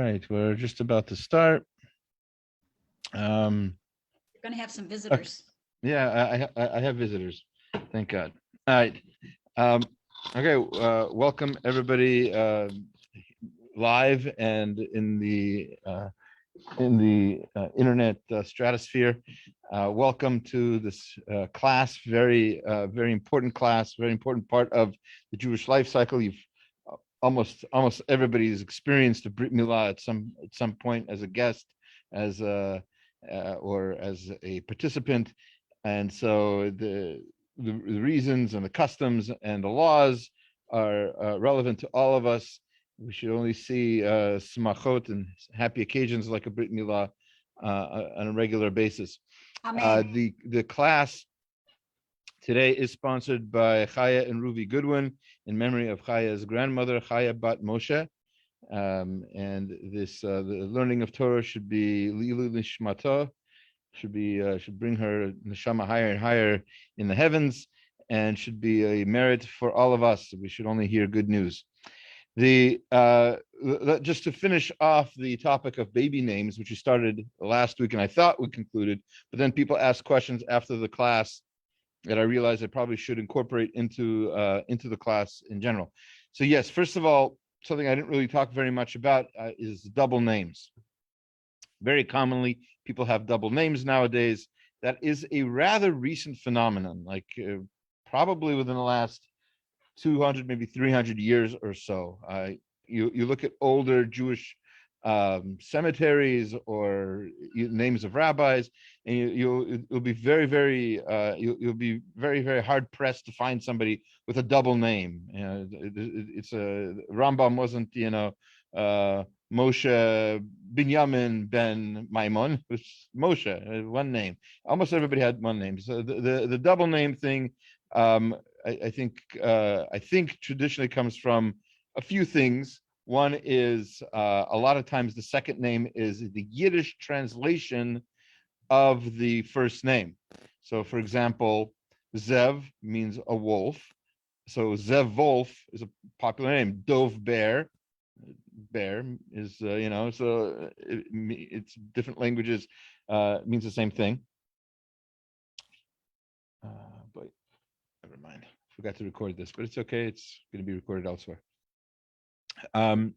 right, we're just about to start. You're going to have some visitors. Yeah, I have visitors. Thank God. All right. Okay. Welcome everybody live and in the internet stratosphere. Welcome to this class. Very important class. Very important part of the Jewish life cycle. You've almost everybody has experienced a Brit Mila at some point as a guest, as or as a participant, and so the reasons and the customs and the laws are relevant to all of us. We should only see smachot and happy occasions like a Brit Mila on a regular basis. Amen. The class today is sponsored by Chaya and Ruvi Goodwin in memory of Chaya's grandmother, Chaya Bat Moshe. And this the learning of Torah should be Lilu Nishmato, should bring her neshama higher and higher in the heavens, and should be a merit for all of us. We should only hear good news. Just to finish off the topic of baby names, which we started last week, and I thought we concluded, but then people asked questions after the class that I realized I probably should incorporate into the class in general. So yes, first of all, something I didn't really talk very much about is double names. Very commonly, people have double names nowadays. That is a rather recent phenomenon, like probably within the last 200, maybe 300 years or so. You look at older Jewish cemeteries or names of rabbis, and you'll be very hard pressed to find somebody with a double name. It's a Rambam wasn't Moshe Binyamin ben Maimon. It was Moshe, one name. Almost everybody had one name. So the double name thing, I think traditionally comes from a few things. One is a lot of times the second name is the Yiddish translation of the first name. So, for example, Zev means a wolf. So Zev Wolf is a popular name. Dov Bear is so it's different languages means the same thing. But never mind. Forgot to record this, but it's okay. It's going to be recorded elsewhere. That's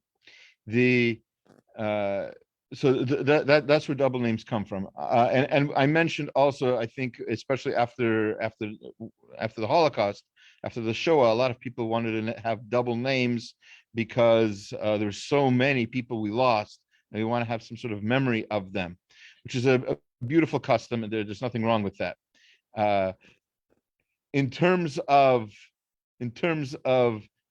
where double names come from, and I mentioned also, I think especially after the Holocaust, after the Shoah, a lot of people wanted to have double names because there's so many people we lost, and we want to have some sort of memory of them, which is a beautiful custom, and there's nothing wrong with that. In terms of the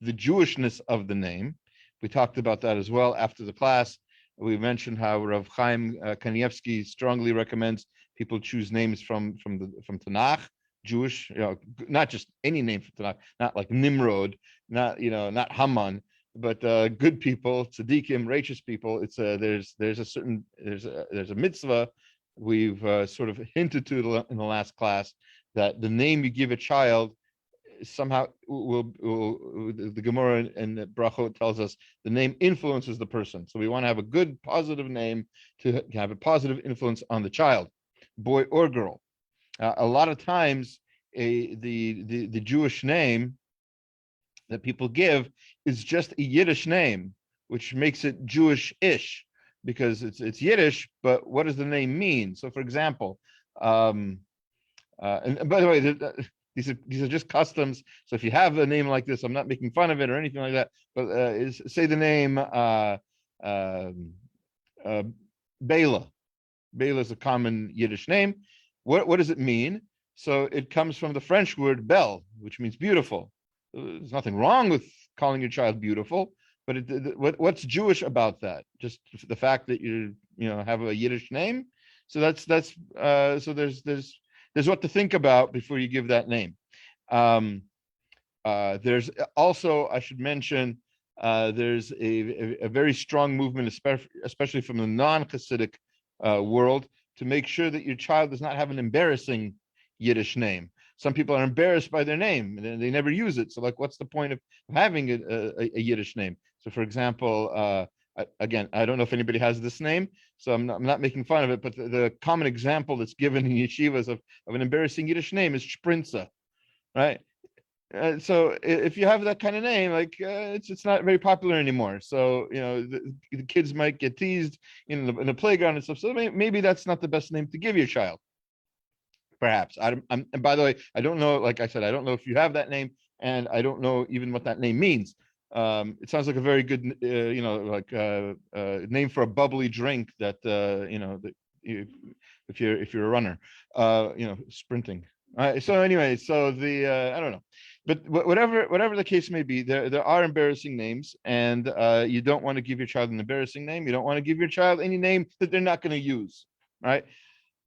Jewishness of the name, we talked about that as well after the class. We mentioned how Rav Chaim Kanievsky strongly recommends people choose names from Tanakh, Jewish, not just any name from Tanakh, not like Nimrod, not Haman, but good people, tzaddikim, righteous people. It's there's a mitzvah we've sort of hinted to in the last class, that the name you give a child somehow the Gemara and Brachot tells us the name influences the person. So we want to have a good, positive name to have a positive influence on the child, boy or girl. A lot of times, the Jewish name that people give is just a Yiddish name, which makes it Jewish-ish because it's Yiddish. But what does the name mean? So, for example, and by the way, these are just customs. So if you have a name like this, I'm not making fun of it or anything like that. But say the name Bela. Bela is a common Yiddish name. What does it mean? So it comes from the French word belle, which means beautiful. There's nothing wrong with calling your child beautiful, but what's Jewish about that? Just the fact that you have a Yiddish name. So so there's what to think about before you give that name. There's also, I should mention, there's a very strong movement, especially from the non-Hasidic world, to make sure that your child does not have an embarrassing Yiddish name. Some people are embarrassed by their name and they never use it. So, like, what's the point of having a Yiddish name? So, for example, again, I don't know if anybody has this name, so I'm not making fun of it, but the common example that's given in yeshivas of an embarrassing Yiddish name is Sprinza, right? So if you have that kind of name, like it's not very popular anymore. So the kids might get teased in the playground and stuff. So maybe that's not the best name to give your child. Perhaps and by the way, I don't know. Like I said, I don't know if you have that name, and I don't know even what that name means. It sounds like a very good, name for a bubbly drink that if you're a runner, sprinting. So anyway, so I don't know, but whatever the case may be, there are embarrassing names, and you don't want to give your child an embarrassing name. You don't want to give your child any name that they're not going to use, right?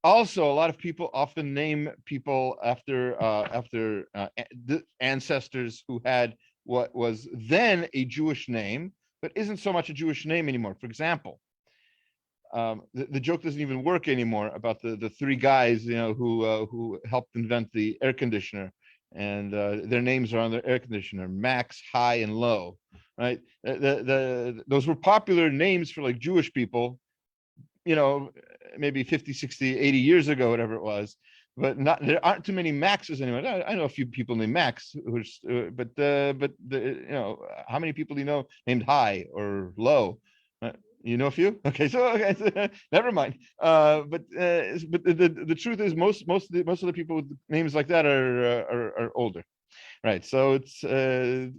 Also, a lot of people often name people after the ancestors who had what was then a Jewish name, but isn't so much a Jewish name anymore. For example, the joke doesn't even work anymore about the three guys, who helped invent the air conditioner, and their names are on their air conditioner: Max, High, and Low. Right? Those were popular names for like Jewish people, maybe 50, 60, 80 years ago, whatever it was. But there aren't too many Maxes anymore. I know a few people named Max, but how many people do you know named High or Low? You know a few? Okay, so never mind. But the truth is, most of the people with names like that are older, right? So it's a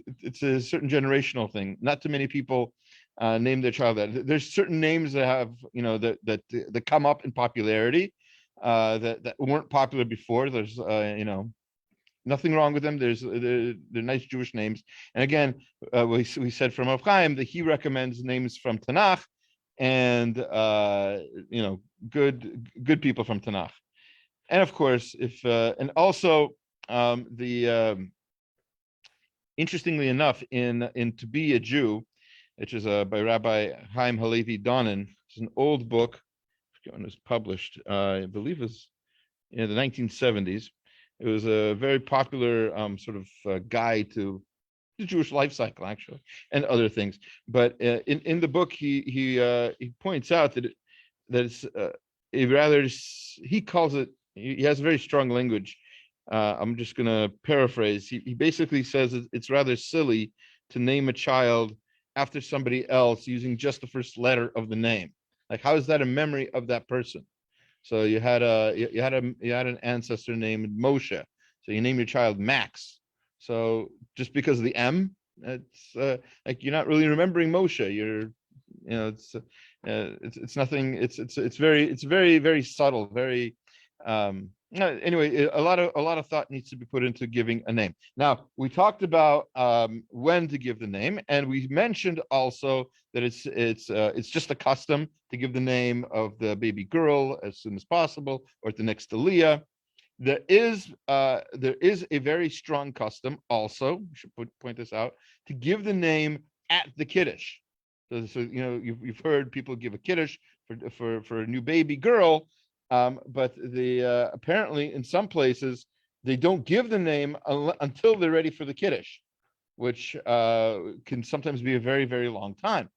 certain generational thing. Not too many people name their child that. There's certain names that have that come up in popularity that weren't popular before. There's nothing wrong with them. They're nice Jewish names. And again, we said from Rav Chaim that he recommends names from Tanakh, and good people from Tanakh. And of course, and also interestingly enough, in To Be a Jew, which is by Rabbi Chaim Halevi Donin. It's an old book. I forget when it was published. I believe it was in the 1970s. It was a very popular sort of guide to the Jewish life cycle, actually, and other things. But in the book, he points out that it's he calls it. He has very strong language. I'm just going to paraphrase. He basically says it's rather silly to name a child after somebody else using just the first letter of the name. Like, how is that a memory of that person? So you had an ancestor named Moshe, so you name your child Max. So just because of the M, it's like you're not really remembering Moshe. It's nothing. It's very, very subtle. Very anyway, a lot of thought needs to be put into giving a name. Now, we talked about when to give the name, and we mentioned also that it's just a custom to give the name of the baby girl as soon as possible, or at the next Aliyah. There is a very strong custom also, we should point this out, to give the name at the Kiddush. So you've heard people give a Kiddush for a new baby girl. But apparently in some places they don't give the name until they're ready for the Kiddush, which can sometimes be a very, very long time.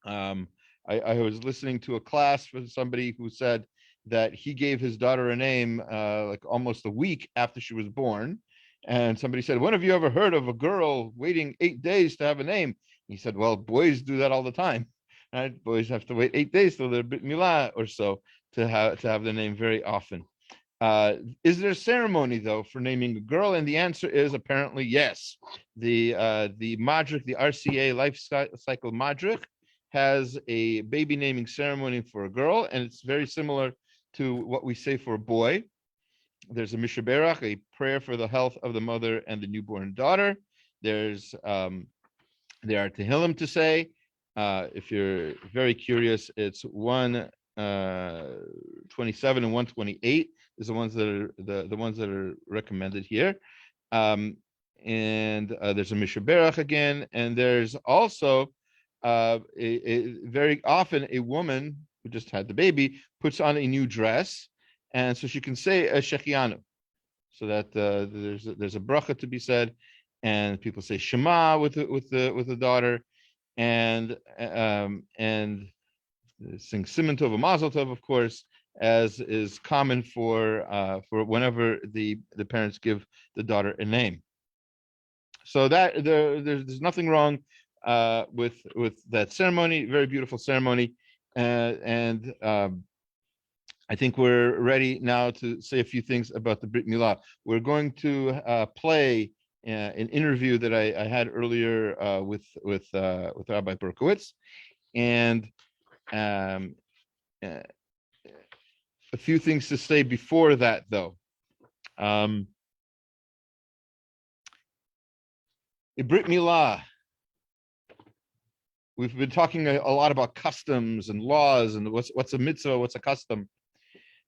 I was listening to a class for somebody who said that he gave his daughter a name like almost a week after she was born. And somebody said, when have you ever heard of a girl waiting 8 days to have a name? He said, well, boys do that all the time. Right? Boys have to wait 8 days till their Brit Mila or so to have the name very often. Is there a ceremony though for naming a girl? And the answer is apparently yes. The Madrik, the RCA Life Cycle Madrik, has a baby naming ceremony for a girl, and it's very similar to what we say for a boy. There's a Mishaberach, a prayer for the health of the mother and the newborn daughter. There are Tehillim to say. If you're very curious, it's 127 and 128 is the ones that are the ones that are recommended here. And there's a Mishaberach again, and there's also a very often a woman who just had the baby puts on a new dress, and so she can say a Shechianu, so that there's a bracha to be said, and people say Shema with the daughter. and sing Siman Tov and Mazel Tov, of course, as is common for whenever the parents give the daughter a name. So that there's nothing wrong with that ceremony. Very beautiful ceremony, and I think we're ready now to say a few things about the Brit Mila. We're going to play an interview that I had earlier with Rabbi Berkowitz, and a few things to say before that, though. A Brit Mila. We've been talking a lot about customs and laws and what's a mitzvah, what's a custom.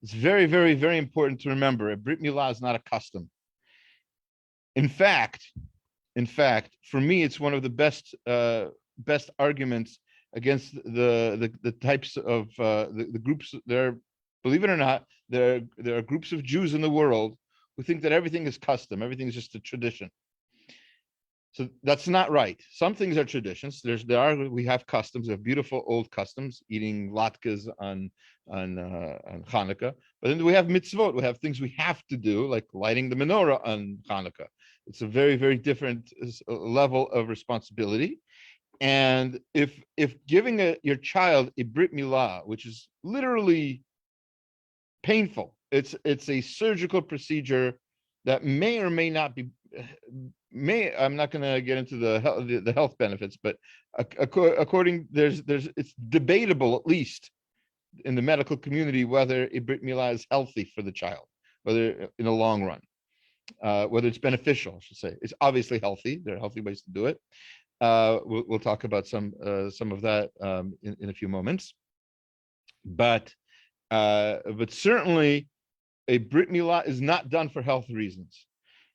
It's very, very, very important to remember a Brit Mila is not a custom. In fact, for me, it's one of the best arguments against the types of the groups. Believe it or not, there are groups of Jews in the world who think that everything is custom, everything is just a tradition. So that's not right. Some things are traditions. We have customs. We have beautiful old customs, eating latkes on Hanukkah. But then we have mitzvot. We have things we have to do, like lighting the menorah on Hanukkah. It's a very, very different level of responsibility. And if giving your child a Brit Milah, which is literally painful, it's a surgical procedure that may or may not be. I'm not going to get into the health benefits, but according it's debatable, at least in the medical community, whether a Brit Milah is healthy for the child, whether in the long run, whether it's beneficial. I should say it's obviously healthy. There are healthy ways to do it. We'll talk about some of that in a few moments, but certainly a Brit Milah is not done for health reasons.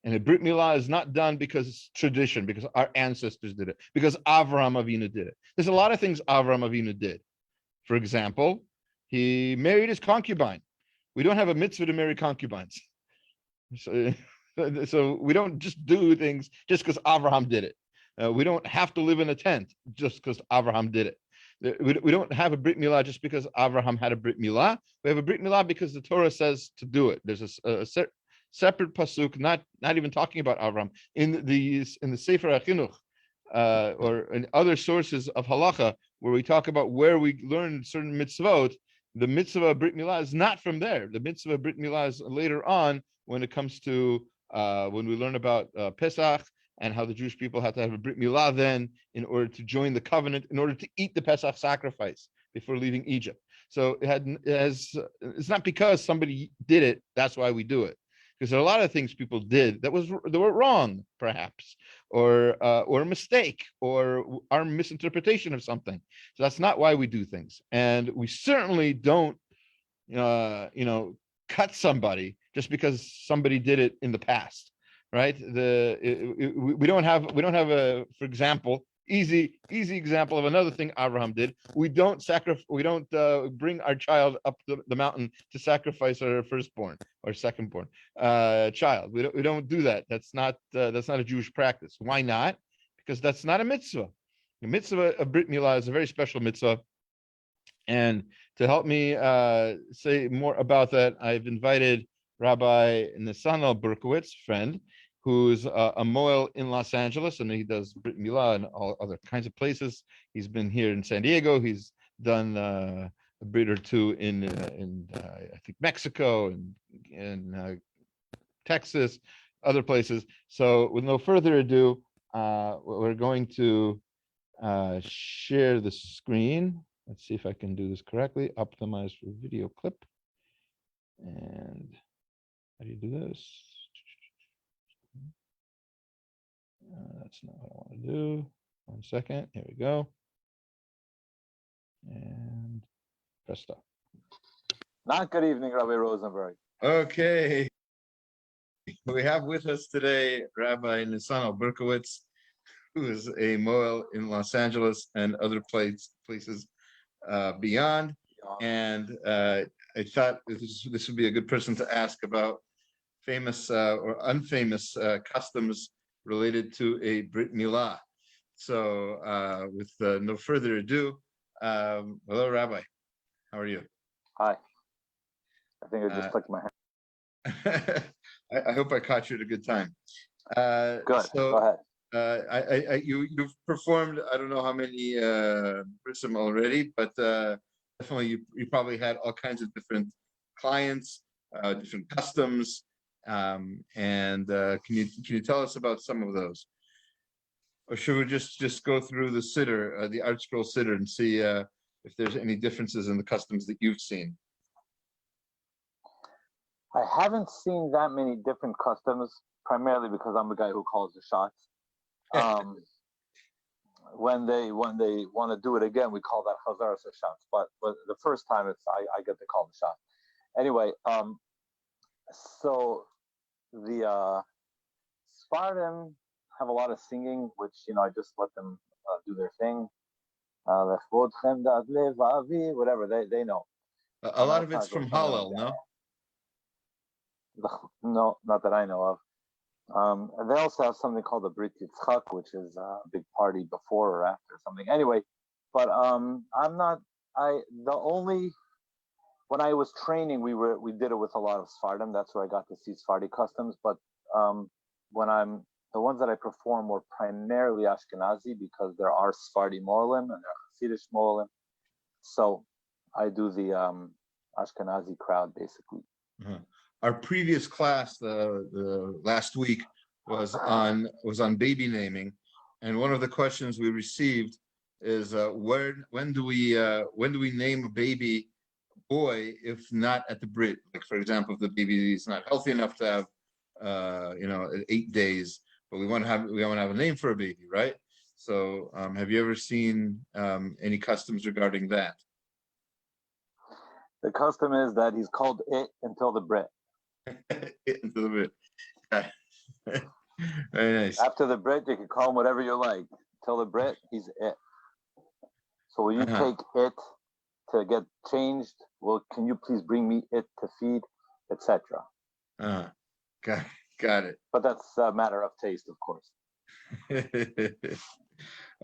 And a Brit Milah is not done because it's tradition, because our ancestors did it, because Avraham Avinu did it. There's a lot of things Avraham Avinu did. For example, he married his concubine. We don't have a mitzvah to marry concubines. So we don't just do things just because Avraham did it. We don't have to live in a tent just because Avraham did it. We don't have a Brit Milah just because Avraham had a Brit Milah. We have a Brit Milah because the Torah says to do it. There's a separate pasuk, not even talking about Avram, in the Sefer HaChinuch or in other sources of halacha, where we talk about where we learn certain mitzvot. The mitzvah of Brit Milah is not from there. The mitzvah of Brit Milah is later on when it comes to when we learn about Pesach and how the Jewish people had to have a Brit Milah then in order to join the covenant, in order to eat the Pesach sacrifice before leaving Egypt. So it's not because somebody did it, that's why we do it. Because there are a lot of things people did that were wrong, perhaps, or a mistake, or our misinterpretation of something. So that's not why we do things, and we certainly don't, cut somebody just because somebody did it in the past, right? We don't have for example, easy example of another thing Abraham did. We don't bring our child up the mountain to sacrifice our firstborn or secondborn child. We don't do that. That's not a Jewish practice. Why not? Because that's not a mitzvah. The mitzvah of Brit Milah is a very special mitzvah. And to help me say more about that, I've invited Rabbi Nesanel Berkowitz, friend, who's a mohel in Los Angeles, and he does Brit Milah and all other kinds of places. He's been here in San Diego. He's done a Brit or two in I think Mexico and Texas, other places. So with no further ado, we're going to share the screen. Let's see if I can do this correctly. Optimize for video clip. And how do you do this? That's not what I want to do. 1 second. Here we go. And press stop. Not good evening, Rabbi Rosenberg. Okay. We have with us today Rabbi Nesanel Berkowitz, who is a mohel in Los Angeles and other places beyond. And I thought this would be a good person to ask about famous or unfamous customs related to a Brit Milah. So with no further ado, hello, Rabbi. How are you? Hi. I think I just clicked my hand. I hope I caught you at a good time. Good. So, Go ahead. you've performed, I don't know how many Brisim already, but definitely you probably had all kinds of different clients, different customs, and can you tell us about some of those? Or should we just go through the siddur, the Art Scroll siddur, and see if there's any differences in the customs that you've seen? I haven't seen that many different customs, primarily because I'm the guy who calls the shots. When they want to do it again, we call that Chazaras shots. But the first time it's I get to call the shot. Anyway, so the Spartan have a lot of singing, which I just let them do their thing. Whatever they know. A lot of it's from Hallel, no? No, not that I know of. And they also have something called the Brit Mila, which is a big party before or after something. Anyway, but when I was training, we did it with a lot of Sfardim. That's where I got to see Sephardi customs. But the ones that I perform were primarily Ashkenazi because there are Sephardi mohelim and there are Hasidic mohelim. So I do the Ashkenazi crowd basically. Uh-huh. Our previous class, the last week, was on baby naming, and one of the questions we received is when do we name a baby boy if not at the Brit? Like, for example, if the baby is not healthy enough to have 8 days, but we want to have a name for a baby, right? So have you ever seen any customs regarding that? The custom is that he's called it until the Brit. Into the Brit. Very nice. After the Brit, you can call him whatever you like. Till the Brit, he's it. So when you take it to get changed, well, can you please bring me it to feed, etc. Got it. But that's a matter of taste, of course.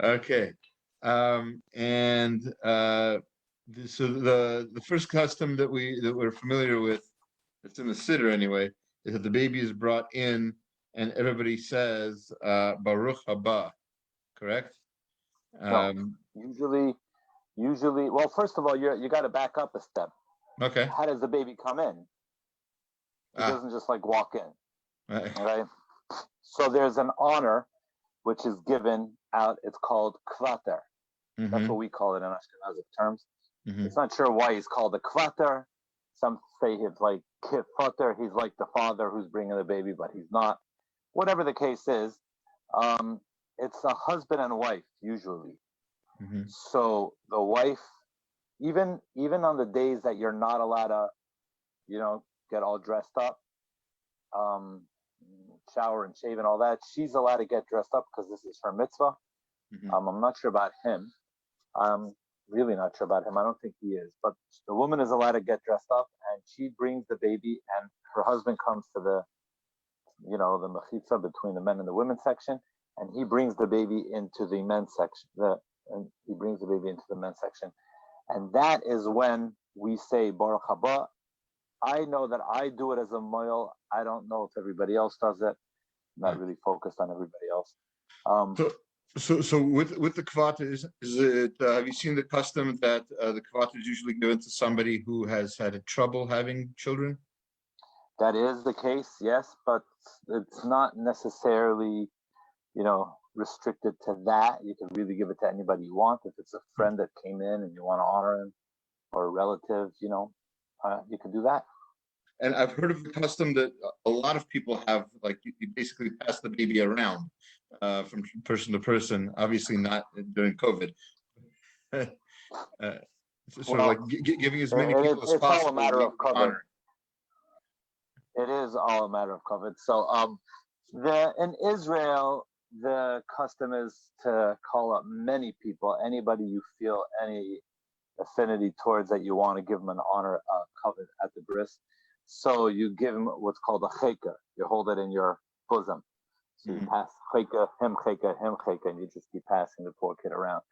Okay. So the first custom that we're familiar with, it's in the siddur anyway, is that the baby is brought in and everybody says Baruch haba, correct? No, usually, well, first of all, you got to back up a step. Okay. How does the baby come in? He doesn't just like walk in. Right. So there's an honor which is given out. It's called kvater. Mm-hmm. That's what we call it in Ashkenazic terms. Mm-hmm. It's not sure why he's called a kvater. Some say he's like kifater. He's like the father who's bringing the baby, but he's not. Whatever the case is, it's a husband and wife usually. Mm-hmm. So the wife, even on the days that you're not allowed to, get all dressed up, shower and shave and all that, she's allowed to get dressed up because this is her mitzvah. Mm-hmm. I'm not sure about him. I'm really not sure about him. I don't think he is. But the woman is allowed to get dressed up, and she brings the baby, and her husband comes to the mechitza between the men and the women's section, and he brings the baby into the men's section. And that is when we say Baruch haba. I know that I do it as a mohel. I don't know if everybody else does it. I'm not really focused on everybody else. So with the kvata, is it? Have you seen the custom that the kvata is usually given to somebody who has had trouble having children? That is the case, yes, but it's not necessarily, restricted to that. You can really give it to anybody you want. If it's a friend that came in and you want to honor him, or a relative, you can do that. And I've heard of the custom that a lot of people have, like you basically pass the baby around from person to person. Obviously not during COVID. Giving as many people as possible. It's all a matter of COVID. It is all a matter of COVID. So in Israel, the custom is to call up many people, anybody you feel any affinity towards that you want to give them an honor covet at the bris. So you give them what's called a cheker. You hold it in your bosom. So you pass cheka, him cheka, him cheka, and you just keep passing the poor kid around.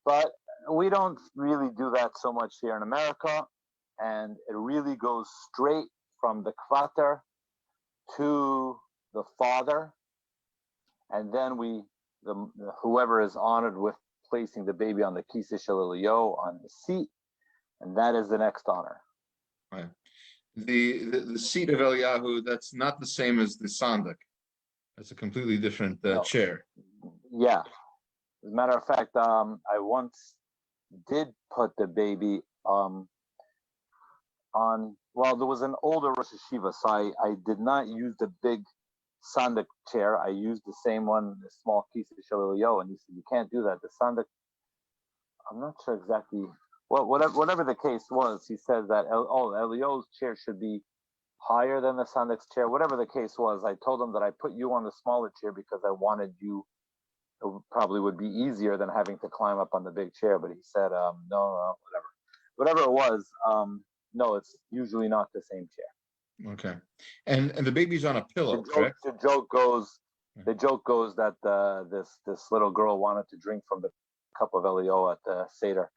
But we don't really do that so much here in America, and it really goes straight from the kvater to the father, and then whoever is honored with placing the baby on the kisei shel Eliyahu, on the seat, and that is the next honor. Right. The seat of Eliyahu, that's not the same as the sandak. That's a completely different chair. Yeah. As a matter of fact, I once did put the baby on. Well, there was an older Rosh Hashiva, so I did not use the big sandak chair. I used the same one, the small kisei shel Eliyahu, and he said you can't do that. The sandak, I'm not sure exactly. Well, whatever the case was, he said that Eliyahu's chair should be higher than the sandak's chair. Whatever the case was, I told him that I put you on the smaller chair because I wanted you. It probably would be easier than having to climb up on the big chair. But he said, no, whatever it was. No, it's usually not the same chair. Okay, and the baby's on a pillow, correct? The joke goes that this little girl wanted to drink from the cup of Eliyahu at the Seder,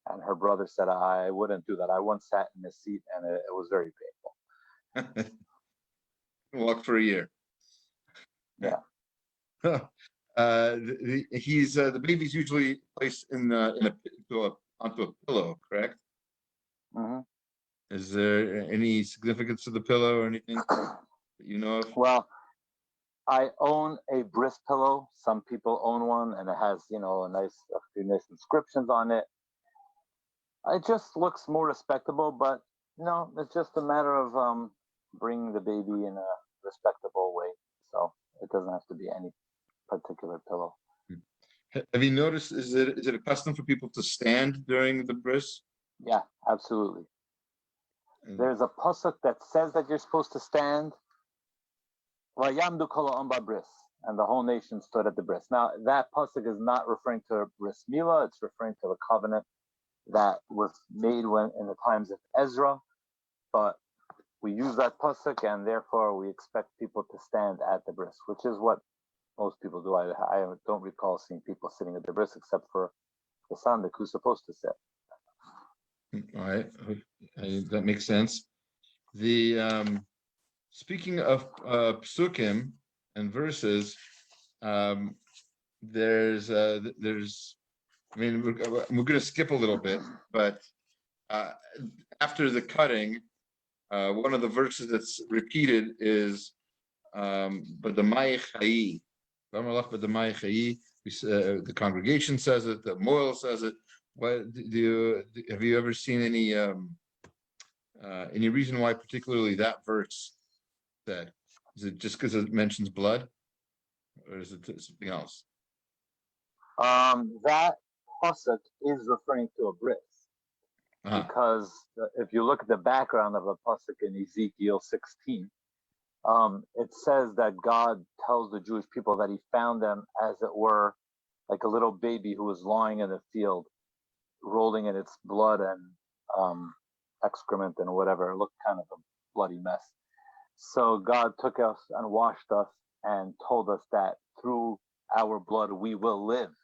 and her brother said, I wouldn't do that. I once sat in his seat, and it was very painful. Walk for a year. Yeah. The baby's usually placed onto a pillow, correct? Mm-hmm. Is there any significance to the pillow or anything that you know of? Well, I own a Bris pillow. Some people own one, and it has, a few nice inscriptions on it. It just looks more respectable, but it's just a matter of bringing the baby in a respectable way. So it doesn't have to be any particular pillow. Have you noticed? Is it a custom for people to stand during the bris? Yeah, absolutely. There's a pasuk that says that you're supposed to stand. Vayamdu kol ha'am b'bris, and the whole nation stood at the bris. Now that pasuk is not referring to Brit Mila; it's referring to the covenant that was made in the times of Ezra. But we use that pasuk, and therefore we expect people to stand at the bris, which is what most people do. I don't recall seeing people sitting at the bris except for the sandak who's supposed to sit. All right, that makes sense. The speaking of psukim and verses, there's. I mean, we're going to skip a little bit, but after the cutting, one of the verses that's repeated is "B'damai chayi." The congregation says it. The mohel says it. Have you ever seen any reason why particularly that verse said? Is it just because it mentions blood, or is it something else? That pasuk is referring to a bris, because if you look at the background of a pasuk in Ezekiel 16, it says that God tells the Jewish people that he found them, as it were, like a little baby who was lying in the field, rolling in its blood and excrement and whatever. It looked kind of a bloody mess. So God took us and washed us and told us that through our blood we will live.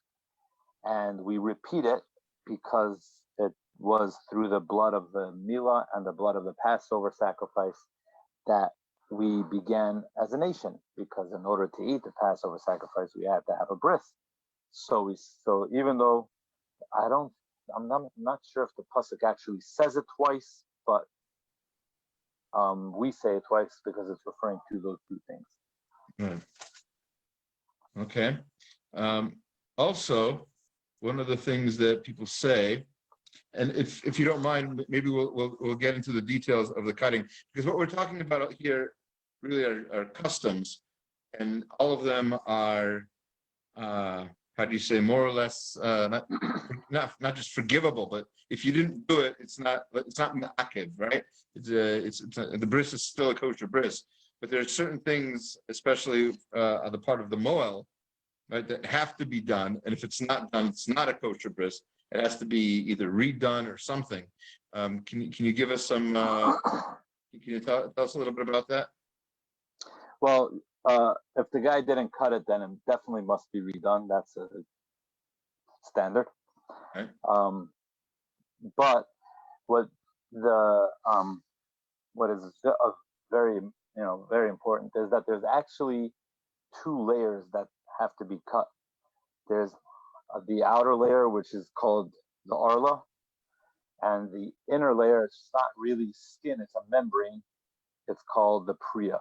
And we repeat it because it was through the blood of the Mila and the blood of the Passover sacrifice that we began as a nation, because in order to eat the Passover sacrifice, we had to have a bris. So even though I'm not sure if the pasuk actually says it twice, but we say it twice because it's referring to those two things. Right. Okay. Also, one of the things that people say, and if you don't mind, maybe we'll get into the details of the cutting, because what we're talking about here really are customs, and all of them are how do you say, more or less not just forgivable, but if you didn't do it, it's not ma'akev, right? The bris is still a kosher bris, but there are certain things, especially on the part of the mohel, right, that have to be done, and if it's not done, it's not a kosher bris. It has to be either redone or something. Can you give us some? Can you tell us a little bit about that? Well, If the guy didn't cut it, then it definitely must be redone. That's a standard. Right. But what is very very important is that there's actually two layers that have to be cut. There's the outer layer, which is called the arla, and the inner layer, it's not really skin, it's a membrane. It's called the priya.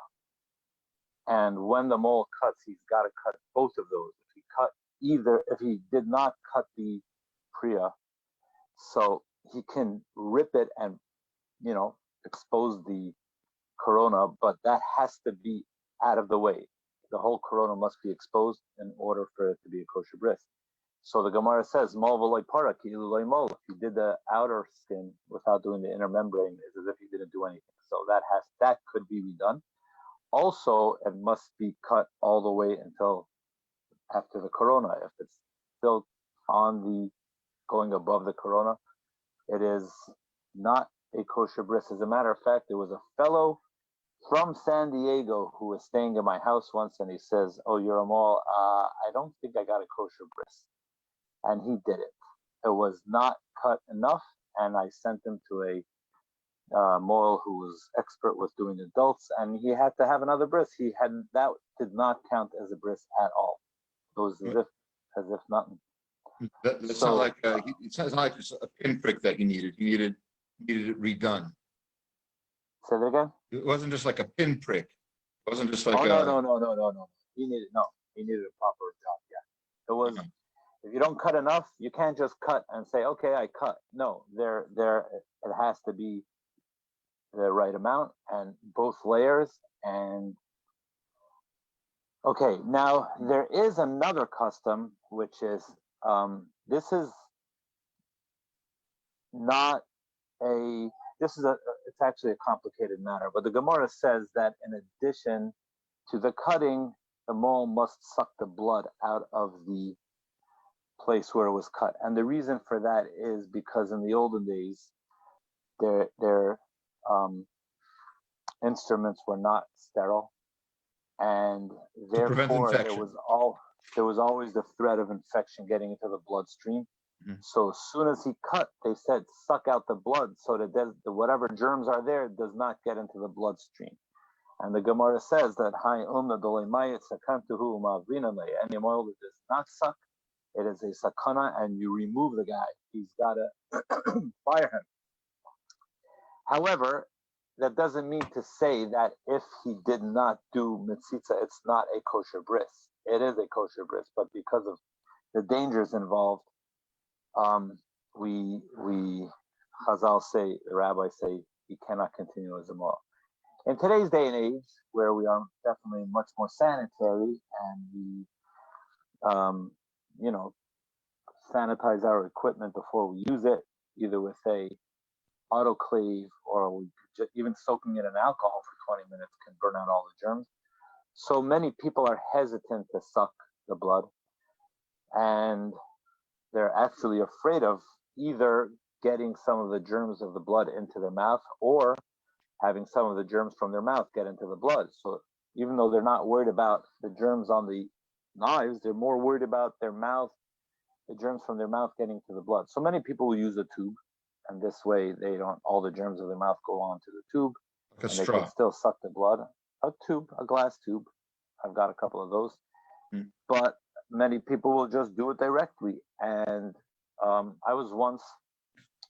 And when the mohel cuts, he's got to cut both of those. If he did not cut the priya, so he can rip it and expose the corona, but that has to be out of the way. The whole corona must be exposed in order for it to be a kosher bris. So the Gemara says, "Mol v'loy para ki ilu mol." If you did the outer skin without doing the inner membrane, it's as if you didn't do anything. So that could be redone. Also, it must be cut all the way until after the corona. If it's still going above the corona, it is not a kosher bris. As a matter of fact, there was a fellow from San Diego who was staying in my house once, and he says, "Oh, you're a mohel. I don't think I got a kosher bris," and he did it. It was not cut enough, and I sent him to a mohel who was expert with doing adults, and he had to have another bris. That did not count as a bris at all. It was as if nothing. That's not like it sounds like it's a pinprick that he needed. He needed it redone. Say that again? It wasn't just like a pinprick. It wasn't just like no. He needed a proper job. Yeah, it was. If you don't cut enough, you can't just cut and say, "Okay, I cut." No, it has to be the right amount and both layers. And okay, now there is another custom, which is this is not a. It's actually a complicated matter, but the Gemara says that in addition to the cutting, the mohel must suck the blood out of the place where it was cut. And the reason for that is because in the olden days, their instruments were not sterile, and therefore there was always the threat of infection getting into the bloodstream. So as soon as he cut, they said, suck out the blood so that whatever germs are there does not get into the bloodstream. And the Gemara says that any mohel that does not suck, it is a sakana, and you remove the guy. He's got to fire him. However, that doesn't mean to say that if he did not do mitzitza, it's not a kosher bris. It is a kosher bris, but because of the dangers involved, the rabbis say he cannot continue as a mohel. In today's day and age, where we are definitely much more sanitary and we, sanitize our equipment before we use it, either with a autoclave or even soaking it in alcohol for 20 minutes can burn out all the germs. So many people are hesitant to suck the blood, and they're actually afraid of either getting some of the germs of the blood into their mouth or having some of the germs from their mouth get into the blood. So even though they're not worried about the germs on the knives, they're more worried about their mouth, the germs from their mouth getting to the blood. So many people will use a tube, and this way all the germs of their mouth go onto the tube, like and they can still suck the blood. A glass tube. I've got a couple of those. But many people will just do it directly. And I was once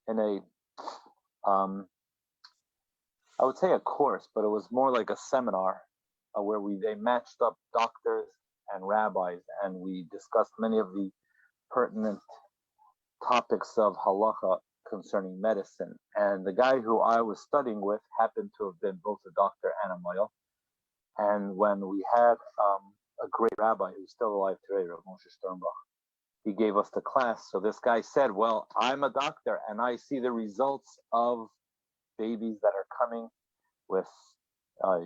in I would say a course, but it was more like a seminar where they matched up doctors and rabbis, and we discussed many of the pertinent topics of halacha concerning medicine. And the guy who I was studying with happened to have been both a doctor and a mohel. And when we had a great rabbi who's still alive today, Rabbi Nesanel Berkowitz, he gave us the class. So this guy said, well, I'm a doctor and I see the results of babies that are coming with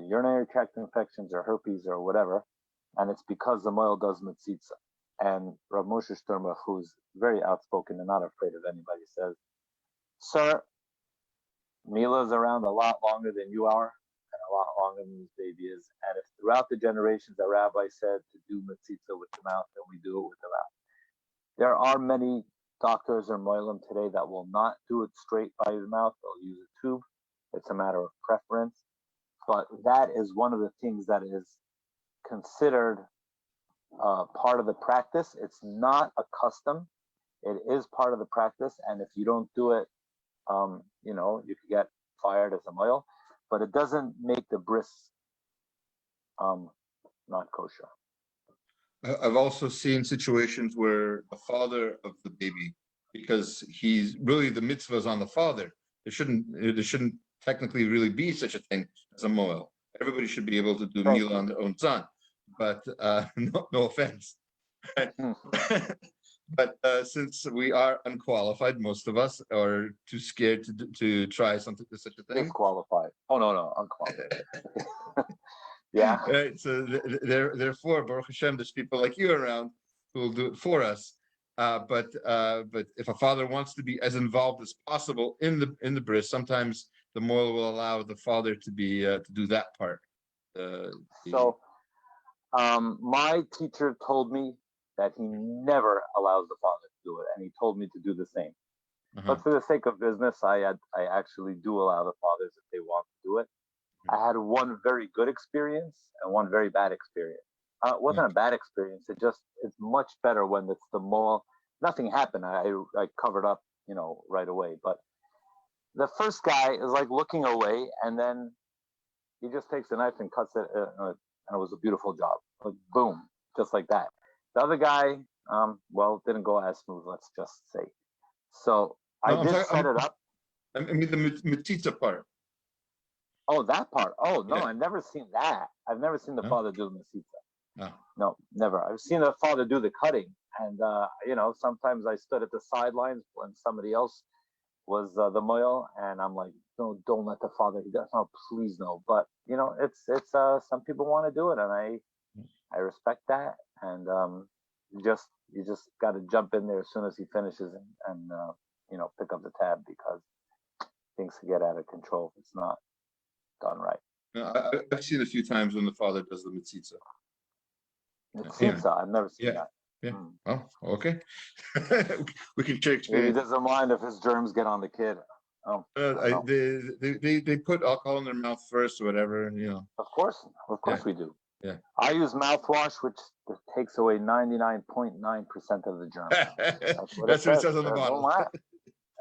urinary tract infections or herpes or whatever, and it's because the mohel does mitzitza. And Rabbi Nesanel Berkowitz, who's very outspoken and not afraid of anybody, says, sir, Mila's around a lot longer than you are, and a lot longer than this baby is. And if throughout the generations the rabbi said to do mitzvot with the mouth, then we do it with the mouth. There are many doctors or moilim today that will not do it straight by the mouth. They'll use a tube. It's a matter of preference. But that is one of the things that is considered part of the practice. It's not a custom. It is part of the practice. And if you don't do it, you could get fired as a mohel. But it doesn't make the bris not kosher. I've also seen situations where the father of the baby, because he's really the mitzvah is on the father. There shouldn't technically really be such a thing as a mohel. Everybody should be able to do Mila on their own son, but no offense. But since we are unqualified, most of us are too scared to try something such a thing. Disqualified. Oh no, unqualified. Yeah. Right. So therefore, Baruch Hashem, there's people like you around who will do it for us. But if a father wants to be as involved as possible in the bris, sometimes the mohel will allow the father to be to do that part. So my teacher told me that he never allows the father to do it, and he told me to do the same. But for the sake of business, I actually do allow the fathers if they want to do it. I had one very good experience and one very bad experience. It wasn't a bad experience. It's much better when it's the mohel. Nothing happened. I covered up, right away. But the first guy is like looking away, and then he just takes a knife and cuts it, and it was a beautiful job. Like boom, just like that. The other guy, didn't go as smooth. Let's just say. So I did set it up. I mean the mitzvah part. Oh, that part. Oh, no, Yeah. I've never seen that. I've never seen the father do the mitzvah. No. No, never. I've seen the father do the cutting. And, sometimes I stood at the sidelines when somebody else was the mohel. And I'm like, no, don't let the father. He does. No, please no. But, it's some people want to do it. And I respect that. And you just got to jump in there as soon as he finishes and pick up the tab, because things can get out of control if it's not done right. I've seen a few times when the father does the mitzvah. Mitzvah, I've never seen that. Yeah. Oh, okay. We can check. Maybe he doesn't mind if his germs get on the kid. Oh, they put alcohol in their mouth first or whatever, and Of course we do. Yeah. I use mouthwash, which takes away 99.9% of the germs. That's what it says on the bottle.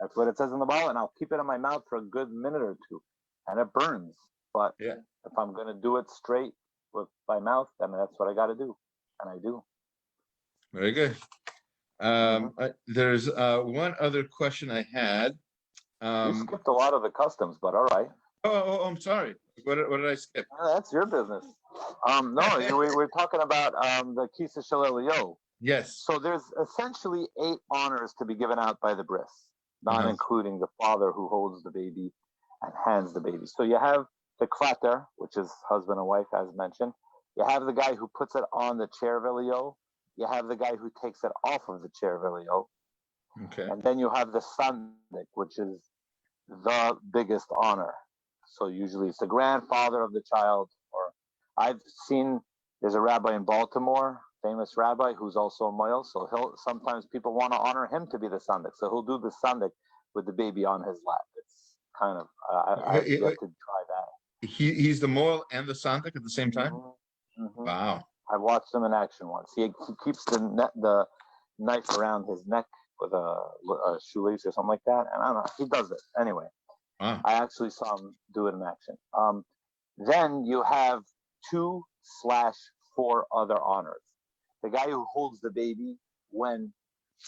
That's what it says in the bottle, and I'll keep it in my mouth for a good minute or two, and it burns. But if I'm going to do it straight with my mouth, then that's what I got to do, and I do. Very good. There's one other question I had. You skipped a lot of the customs, but all right. Oh, I'm sorry. What did I skip? That's your business. No, we're talking about the Kisa Shel Eliyahu. Yes. So there's essentially 8 honors to be given out by the bris, not including the father who holds the baby and hands the baby. So you have the klater, which is husband and wife, as mentioned. You have the guy who puts it on the chair of Eliyahu. You have the guy who takes it off of the chair of Eliyahu. Okay. And then you have the sandik, which is the biggest honor. So usually it's the grandfather of the child. Or I've seen, there's a rabbi in Baltimore, famous rabbi, who's also a mohel. So sometimes people want to honor him to be the sandik. So he'll do the sandik with the baby on his lap. It's kind of, I've yet to try that. He's the mohel and the sandik at the same time? Mm-hmm. Wow. I watched him in action once. He keeps the knife around his neck with a shoelace or something like that. And I don't know, he does it. Anyway, I actually saw him do it in action. Then you have 2/4 other honors. The guy who holds the baby when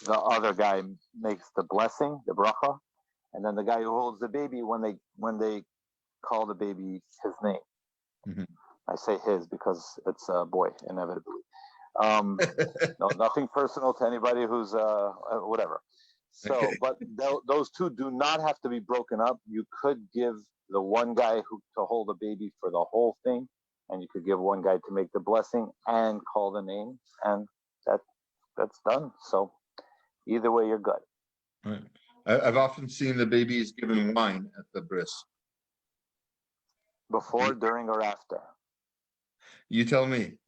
the other guy makes the blessing, the bracha, and then the guy who holds the baby when they call the baby his name. Mm-hmm. I say his because it's a boy, inevitably. No, nothing personal to anybody who's whatever. So, but those 2 do not have to be broken up. You could give the one guy to hold the baby for the whole thing, and you could give one guy to make the blessing and call the name, and that's done. So either way, you're good. Right. I've often seen the babies given wine at the bris. Before, during, or after? You tell me.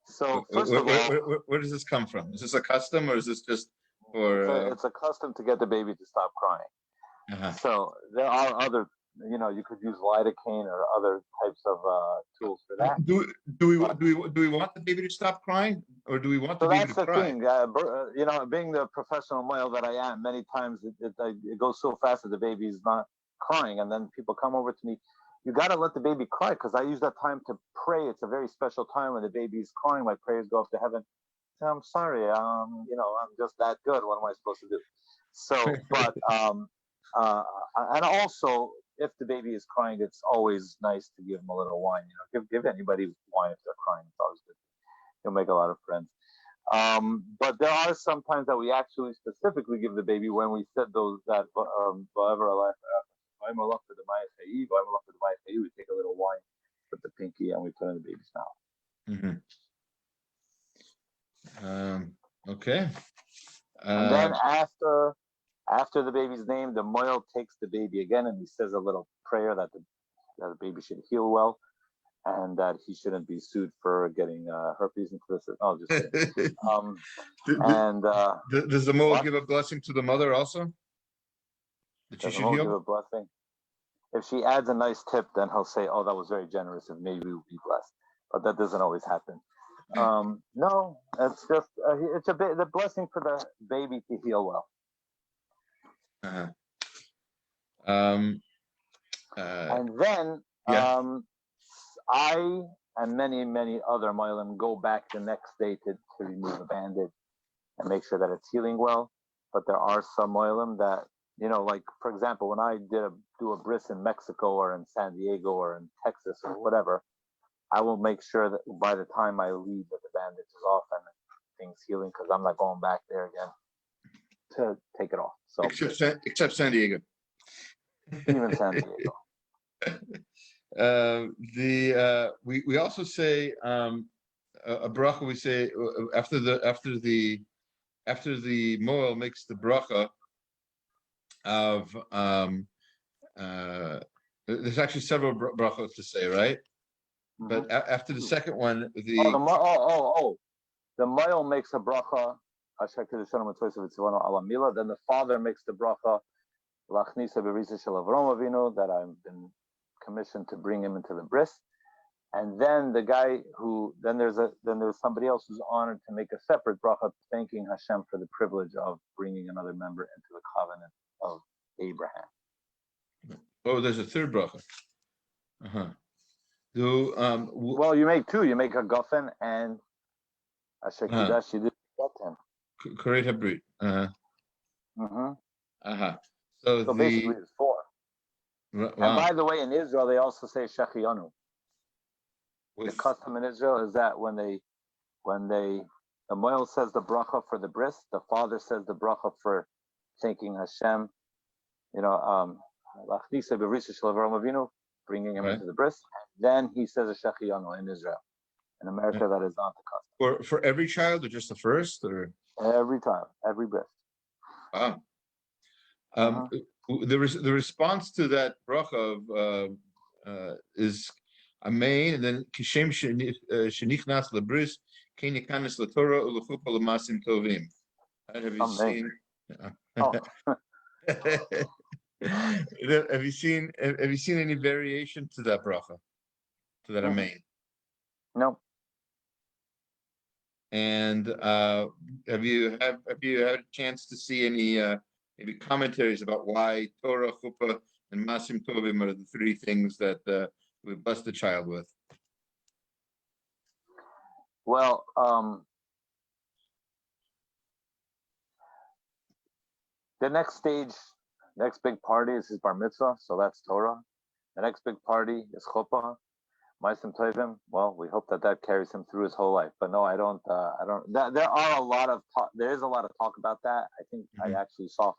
So first of all, where does this come from? Is this a custom, or is this just for? It's a custom to get the baby to stop crying. So there are other, you could use lidocaine or other types of tools for that. Do we want the baby to stop crying, or do we want the baby to cry? So that's the thing. Being the professional mohel that I am, many times it goes so fast that the baby's not crying, and then people come over to me. You got to let the baby cry, because I use that time to pray. It's a very special time when the baby's crying. My prayers go up to heaven. So I'm sorry, I'm just that good. What am I supposed to do? So, but and also, if the baby is crying, it's always nice to give them a little wine. Give anybody wine if they're crying. It's always good. You'll make a lot of friends. But there are some times that we actually specifically give the baby when we said those that we take a little wine, put the pinky, and we put in the baby's mouth. Okay. And then after the baby's name, the mohel takes the baby again, and he says a little prayer that the baby should heal well, and that he shouldn't be sued for getting herpes implicit. Oh, just kidding. Does the mohel give a blessing to the mother also? That she should heal? Give a blessing. If she adds a nice tip, then he'll say, "Oh, that was very generous, and maybe we'll be blessed." But that doesn't always happen. No, it's just it's the blessing for the baby to heal well. And then I and many other mohelim go back the next day to remove a bandage and make sure that it's healing well. But there are some mohelim that, like for example, when I do a bris in Mexico or in San Diego or in Texas or whatever, I will make sure that by the time I leave that the bandage is off and things healing, because I'm not going back there again to take it off. So except San Diego. Even San Diego. We also say a bracha. We say after the mohel makes the bracha of there's actually several brachos to say, right? But after the second one, the mohel makes a bracha. Then the father makes the bracha that I've been commissioned to bring him into the bris, and then the guy there's somebody else who's honored to make a separate bracha thanking Hashem for the privilege of bringing another member into the covenant of Abraham. Oh, there's a third bracha. Well, you make two. You make a gufen and a shekidash. You did him. Correct, Brit. So basically, it's four. Wow. And by the way, in Israel, they also say shechianu. The custom in Israel is that when the mohel says the bracha for the bris, the father says the bracha for thanking Hashem. Bringing him into the bris. Then he says a shechianu in Israel. In America, that is not the custom. For every child, or just the first, or every child, every bris. Wow. The response to that bracha is amen, and then kishem shenichnas lebris ken yikanis letorah ulechupa lemasim tovim. Have you seen? Have you seen any variation to that bracha, to that amen? No. And have you had a chance to see any maybe commentaries about why Torah, Chuppah, and Masim Tovim are the three things that we bless the child with? Well, the next big party is his bar mitzvah, so that's Torah. The next big party is Chuppah. Masim Tovim, well, we hope that carries him through his whole life. But no, I don't. There is a lot of talk about that. I think I actually saw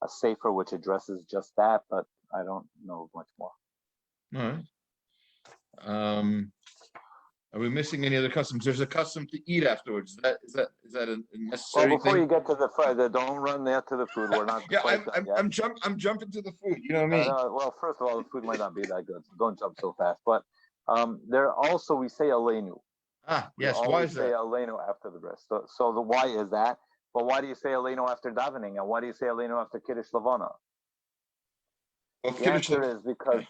a sefer which addresses just that, but I don't know much more. All right. Are we missing any other customs? There's a custom to eat afterwards. Is that a necessary Well, before thing? you get to the food, don't run there to the food. We're not Yeah, quite done yet. I'm jumping to the food. You know what I mean? Well, first of all, the food might not be that good, so don't jump so fast. But there also we say Aleinu. Yes. We Why is say that? Aleinu after the Bris. So the why is that? But why do you say Aleinu after davening, and why do you say Aleinu after Kiddush Levana? Well, The answer is because.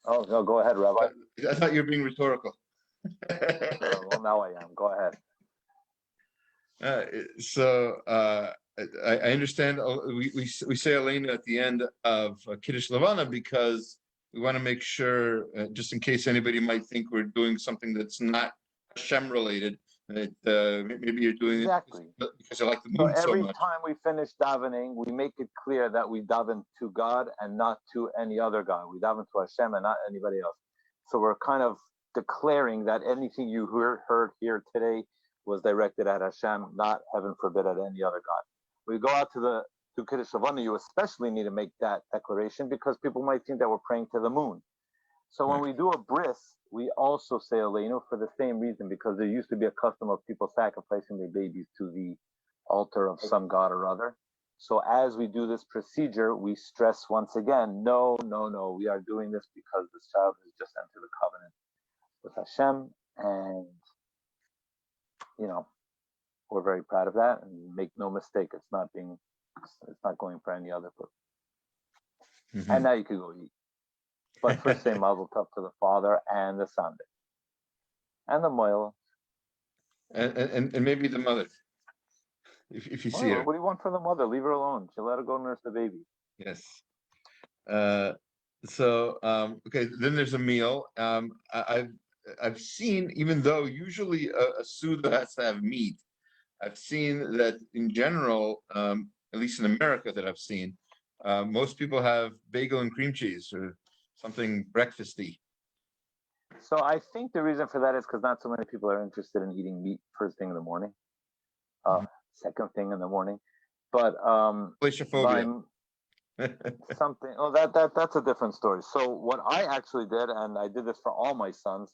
Oh no, go ahead, Rabbi. I thought you were being rhetorical. Well, now I am. Go ahead. I understand. We say Aleinu at the end of Kiddush Levana because we want to make sure, just in case anybody might think we're doing something that's not Hashem related, that maybe you're doing it because you like the moon so much. Every time we finish davening, we make it clear that we daven to God and not to any other God. We daven to Hashem and not anybody else. So we're kind of declaring that anything you heard here today was directed at Hashem, not, heaven forbid, at any other God. We go out to Kiddush Levana, you especially need to make that declaration because people might think that we're praying to the moon. So when we do a bris, we also say Aleinu for the same reason, because there used to be a custom of people sacrificing their babies to the altar of some god or other. So as we do this procedure, we stress once again, no, we are doing this because this child has just entered the covenant with Hashem, and we're very proud of that, and make no mistake, it's not going for any other purpose. Mm-hmm. And now you can go eat. But first say Mazel Tov to the father and the son and the mohel. And maybe the mother. If you see her. What do you want from the mother? Leave her alone. She'll let her go nurse the baby. Yes. Okay, then there's a meal. I've seen, even though usually a Suda has to have meat, I've seen that in general, at least in America that I've seen, most people have bagel and cream cheese or something breakfasty. So I think the reason for that is because not so many people are interested in eating meat first thing in the morning, second thing in the morning. But something. Oh, that's a different story. So what I actually did, and I did this for all my sons.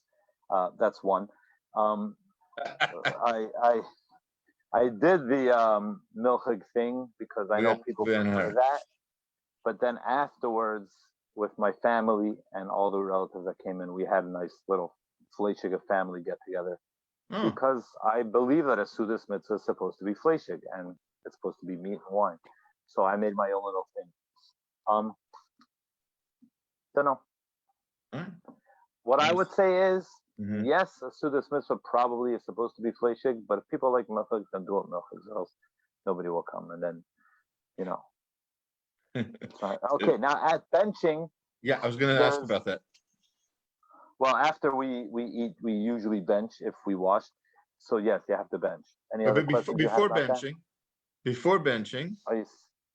That's one. I did the milchig thing because I know people prefer that. But then afterwards, with my family and all the relatives that came in, we had a nice little fleishig family get together. Because I believe that a Sudas mitzvah is supposed to be fleishig and it's supposed to be meat and wine. So I made my own little thing. Don't know. What I would say is, yes, a Sudas mitzvah probably is supposed to be fleishig, but if people like milchig, then do it milchig, or else nobody will come. And then, Okay, now at benching. Yeah, I was going to ask about that. Well, after we eat, we usually bench if we wash. So yes, you have to bench. Any other questions before benching? Before benching.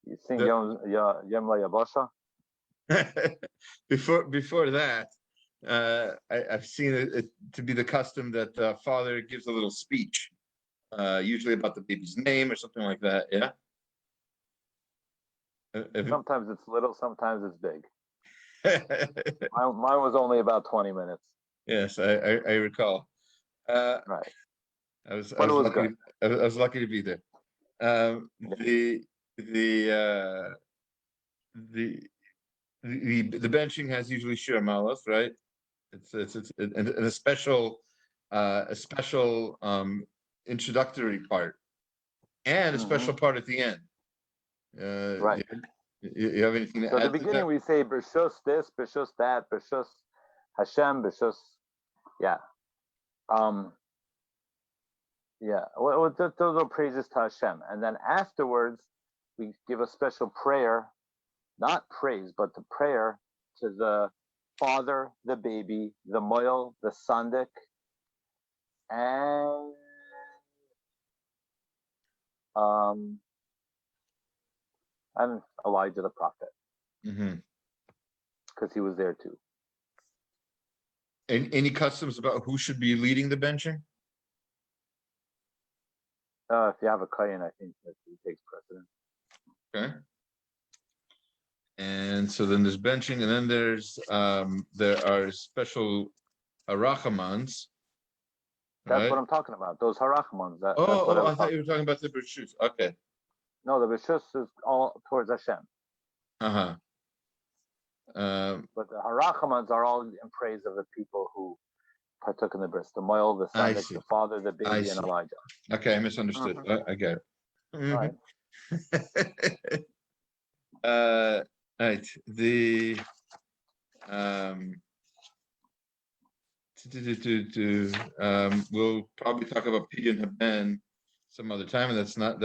You think Yom LaYabasha? Before that, I've seen it to be the custom that father gives a little speech, usually about the baby's name or something like that. Yeah. Sometimes it's little, sometimes it's big. Mine was only about 20 minutes. Yes, I recall. Right. I was lucky to be there. The benching has usually shir malos, right? It's a special introductory part and a special part at the end. Right. You have anything to add? So at the beginning we say B'shus this, B'shus that, B'shus Hashem, B'shus, Well, those are praises to Hashem, and then afterwards we give a special prayer, not praise, but the prayer to the father, the baby, the mohel, the sandik, and Elijah the prophet, because he was there too. Any customs about who should be leading the benching? If you have a kohen, I think that he takes precedence. Okay. And so then there's benching, and then there are special rachamans. That's what I'm talking about. Those harachmons. That's what I thought you were talking about the Brit. Okay. No, the Brit is all towards Hashem. But the harachmons are all in praise of the people who partook in the bris, the mohel, the son, the father, the baby, and Elijah. Okay, I misunderstood. I get it. All right. Right. The we'll probably talk about P and Haben some other time, and that's not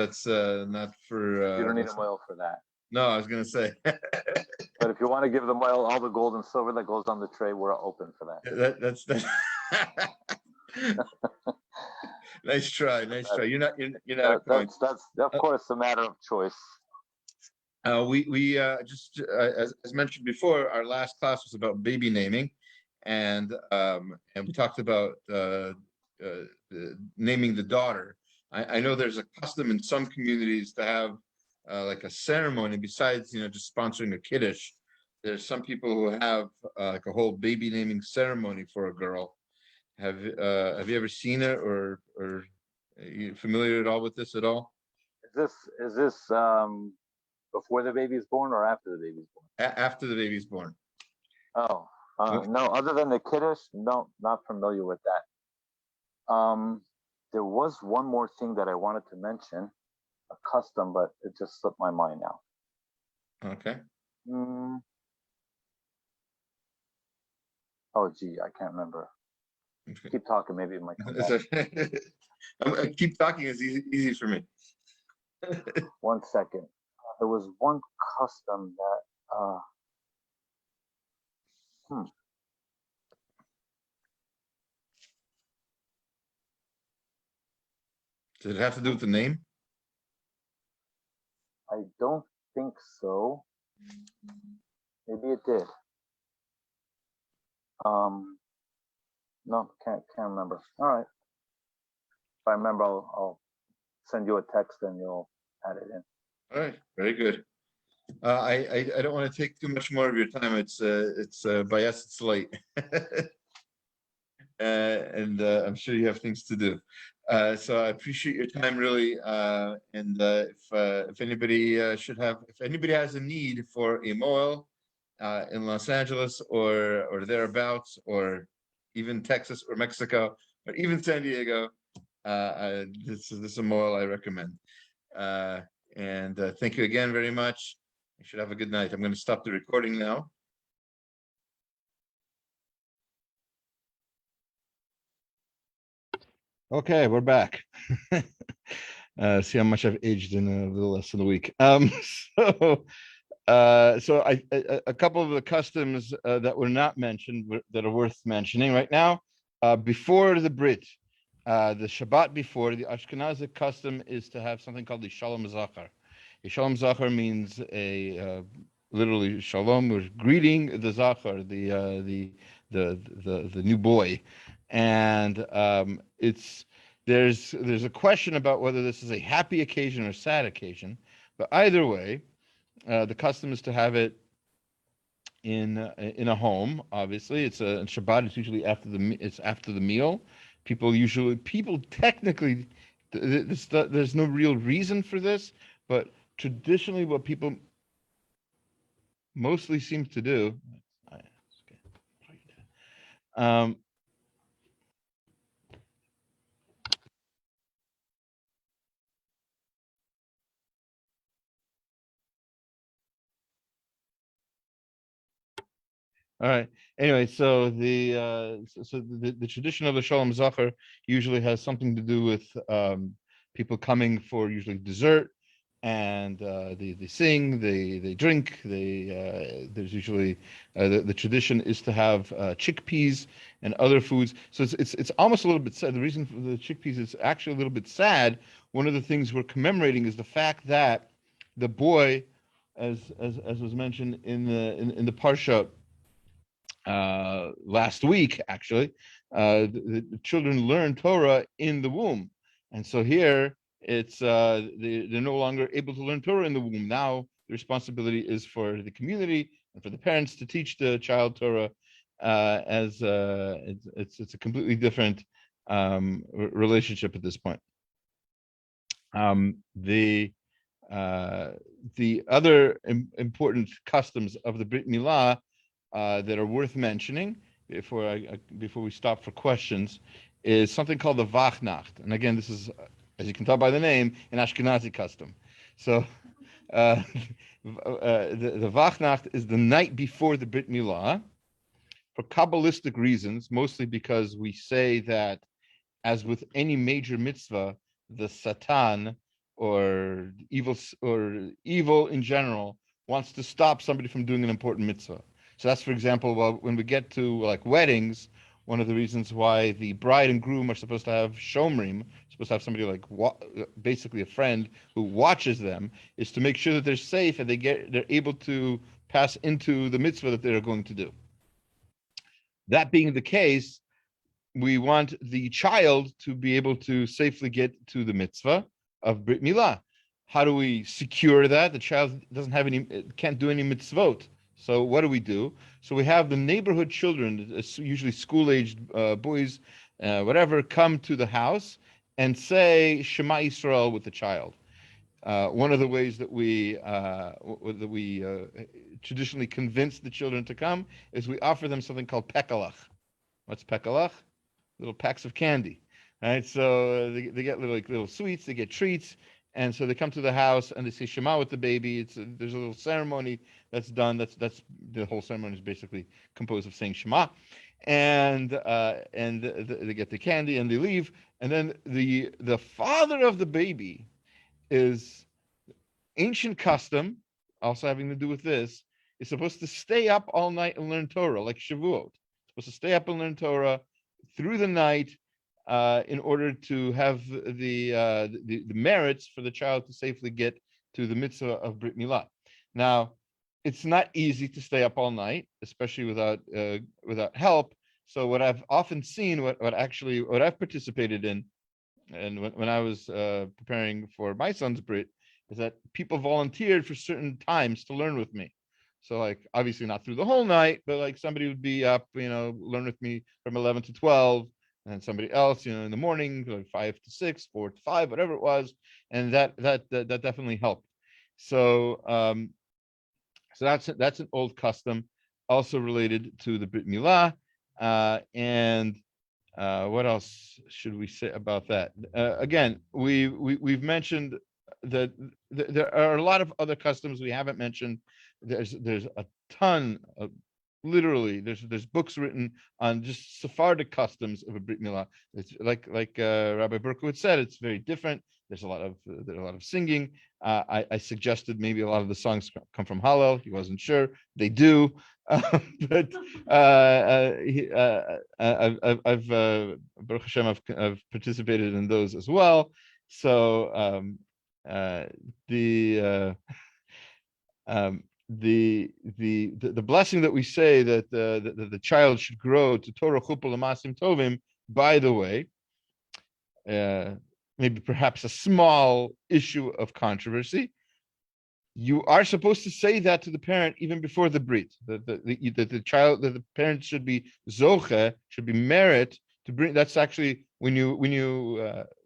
for. You don't need a mohel for that. No, I was gonna say. But if you want to give the mohel all the gold and silver that goes on the tray, we're open for that. That's nice try. You're not. That's of course a matter of choice. We just as mentioned before, our last class was about baby naming, and we talked about naming the daughter. I know there's a custom in some communities to have like a ceremony besides just sponsoring a kiddush. There's some people who have like a whole baby naming ceremony for a girl. Have you ever seen it, or are you familiar at all with this at all? Is this before the baby is born or after the baby is born? After the baby's born. Oh, no. Other than the kiddush, no, not familiar with that. There was one more thing that I wanted to mention, a custom, but it just slipped my mind now. Okay. Oh, gee, I can't remember. Okay. Keep talking, maybe it might come back. Keep talking is easy for me. 1 second. There was one custom that Does it have to do with the name? I don't think so. Maybe it did. No, can't remember. All right. If I remember, I'll send you a text and you'll add it in. All right, very good. I don't want to take too much more of your time. It's by us it's late, and I'm sure you have things to do. So I appreciate your time really. And if anybody if anybody has a need for a mohel in Los Angeles or thereabouts, or even Texas or Mexico or even San Diego, this is a mohel I recommend. And thank you again very much. You should have a good night. I'm going to stop the recording now. Okay, we're back. See how much I've aged in a little less than a week. So a couple of the customs that were not mentioned that are worth mentioning right now. Before the Brit, the Shabbat before, the Ashkenazic custom is to have something called the Shalom Zakar. A Shalom Zakar means literally Shalom, or greeting the Zakar, the new boy, and there's a question about whether this is a happy occasion or sad occasion, but either way, the custom is to have it in a home. Obviously, it's in Shabbat. It's usually after the meal. People technically, there's no real reason for this, but traditionally, what people mostly seem to do. All right. Anyway, so the tradition of the Shalom Zakar usually has something to do with people coming for usually dessert, and they sing, they drink, there's usually the tradition is to have chickpeas and other foods. So it's almost a little bit sad. The reason for the chickpeas is actually a little bit sad. One of the things we're commemorating is the fact that the boy, as was mentioned in the parsha last week, actually, the children learn Torah in the womb, and so here it's they're no longer able to learn Torah in the womb. Now the responsibility is for the community and for the parents to teach the child Torah. As it's a completely different relationship at this point. The other important customs of the Brit Mila that are worth mentioning before we stop for questions is something called the Vachnacht. And again, this is, as you can tell by the name, an Ashkenazi custom. So the Vachnacht is the night before the Brit Milah for Kabbalistic reasons, mostly because we say that, as with any major mitzvah, the Satan or evil in general wants to stop somebody from doing an important mitzvah. So that's, for example, when we get to like weddings, one of the reasons why the bride and groom are supposed to have shomrim, supposed to have somebody like basically a friend who watches them, is to make sure that they're safe and they're able to pass into the mitzvah that they're going to do. That being the case, we want the child to be able to safely get to the mitzvah of Brit Milah. How do we secure that? The child can't do any mitzvot. So what do? So we have the neighborhood children, usually school-aged boys, whatever, come to the house and say Shema Yisrael with the child. One of the ways that we traditionally convince the children to come is we offer them something called pekalach. What's pekalach? Little packs of candy, right? So they get little sweets, they get treats, and so they come to the house and they say Shema with the baby. There's a little ceremony that's done. That's the whole ceremony is basically composed of saying Shema, and they get the candy and they leave, and then the father of the baby is ancient custom, also having to do with this, is supposed to stay up all night and learn Torah, like Shavuot. Supposed to stay up and learn Torah through the night in order to have the merits for the child to safely get to the mitzvah of Brit Milah. Now, it's not easy to stay up all night, especially without help. So what I've often seen, what I've participated in, and when I was preparing for my son's Brit, is that people volunteered for certain times to learn with me. So like, obviously not through the whole night, but like somebody would be up, learn with me from 11 to 12, and somebody else, in the morning, like 5 to 6, 4 to 5, whatever it was. And that definitely helped. So that's an old custom, also related to the Brit Milah. And what else should we say about that? Again, we've mentioned that there are a lot of other customs we haven't mentioned. There's a ton of, literally, there's books written on just Sephardic customs of a Brit Milah. It's like Rabbi Berkowitz said, it's very different. There's a lot of singing. I suggested maybe a lot of the songs come from Hallel. He wasn't sure. They do, but I've Baruch Hashem, I've participated in those as well. So the blessing that we say that the child should grow to Torah chuppah l'masim tovim. By the way, maybe perhaps a small issue of controversy. You are supposed to say that to the parent even before the brit. That the parent should be zoche, should be merit to bring. That's actually when you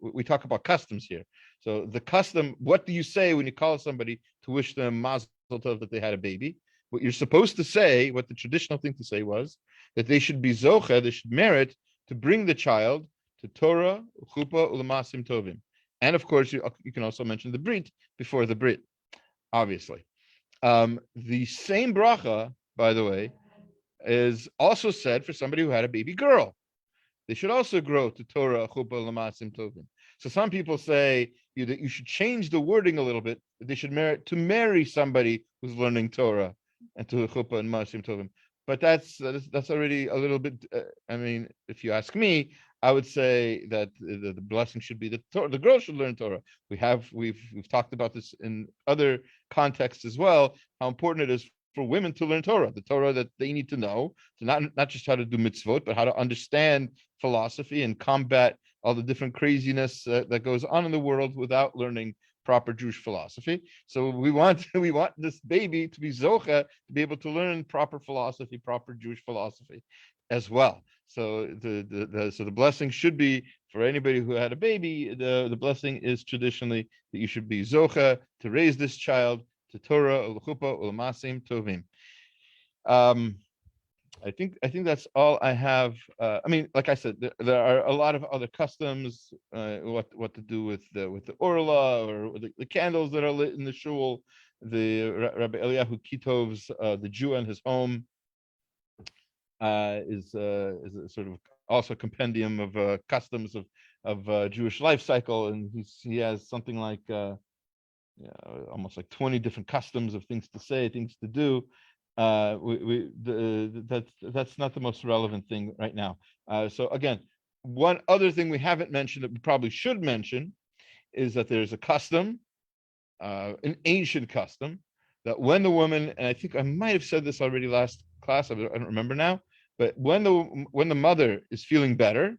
we talk about customs here. So the custom, what do you say when you call somebody to wish them mazel tov that they had a baby? What you're supposed to say, what the traditional thing to say was that they should be zoche, they should merit to bring the child to Torah, chuppah, ulamasim tovim. And of course, you can also mention the brit before the brit, obviously. The same bracha, by the way, is also said for somebody who had a baby girl. They should also grow to Torah, chuppah, ulamasim tovim. So some people say that you should change the wording a little bit. That they should merit to marry somebody who's learning Torah and to chuppah and masim tovim. But that's already a little bit. If you ask me, I would say that the blessing should be the girl should learn Torah. We've talked about this in other contexts as well. How important it is for women to learn Torah, the Torah that they need to know, to not just how to do mitzvot, but how to understand philosophy and combat all the different craziness that goes on in the world without learning proper Jewish philosophy. So we want this baby to be zocha, to be able to learn proper philosophy, proper Jewish philosophy. as well. So the blessing should be for anybody who had a baby. The blessing is traditionally that you should be zocha to raise this child to Torah, ulchupa, ulmasim tovim. I think that's all I have. I mean, like I said, there are a lot of other customs. What to do with the orla or the candles that are lit in the shul. The Rabbi Eliyahu Kitov's the Jew and his home is a sort of also compendium of customs of Jewish life cycle, and he has something like almost like 20 different customs of things to say, things to do. That's not the most relevant thing right now. So again, one other thing we haven't mentioned that we probably should mention is that there's a custom, an ancient custom, that when the woman, and I think I might have said this already last class, I don't remember now, but when the mother is feeling better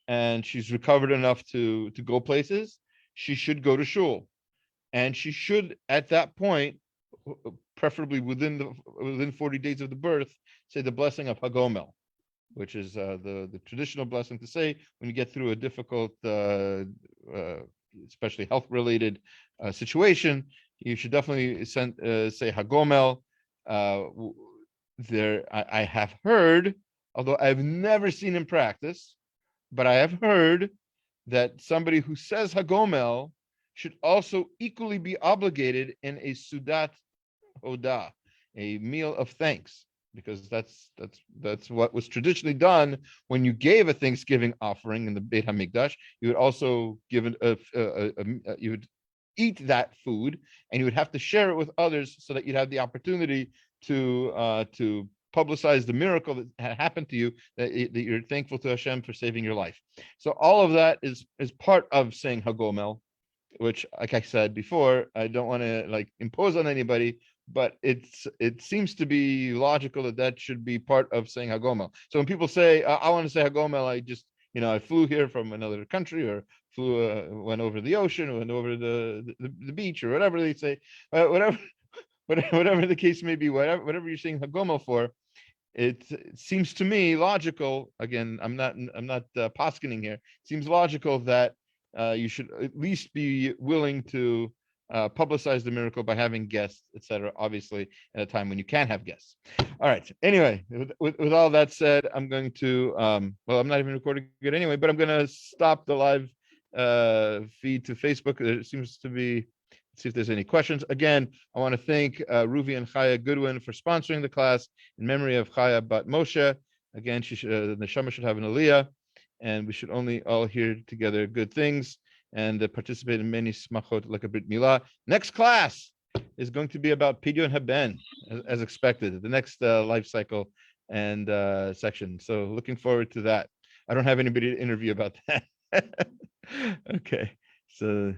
and she's recovered enough to go places, she should go to shul, and she should at that point, preferably within 40 days of the birth, say the blessing of Hagomel, which is the traditional blessing to say when you get through a difficult, especially health-related situation. You should definitely say Hagomel. I have heard, although I've never seen in practice, but I have heard that somebody who says Hagomel should also equally be obligated in a Sudat Hoda, a meal of thanks, because that's what was traditionally done when you gave a Thanksgiving offering in the Beit HaMikdash. You would also give you would eat that food, and you would have to share it with others so that you'd have the opportunity to publicize the miracle that had happened to you, that you're thankful to Hashem for saving your life. So all of that is part of saying Hagomel, which, like I said before, I don't want to impose on anybody, but it seems to be logical that should be part of saying Hagomel. So when people say, I want to say Hagomel, I just, I flew here from another country, or went over the ocean, went over the beach, or whatever they say, whatever the case may be, whatever you're saying Hagomel for, it seems to me logical. Again, I'm not poskening here. It seems logical that you should at least be willing to publicize the miracle by having guests, etc. Obviously, at a time when you can't have guests. All right. Anyway, with all that said, I'm going to I'm not even recording it anyway, but I'm going to stop the live feed to Facebook. There seems to be. Let's see if there's any questions. Again, I want to thank Ruvi and Chaya Goodwin for sponsoring the class in memory of Chaya Bat Moshe. Again, the neshama should have an aliyah, and we should only all hear together good things and participate in many smachot like a Brit Mila. Next class is going to be about Pidyon Haben, as expected, the next life cycle and section. So looking forward to that. I don't have anybody to interview about that. Okay, so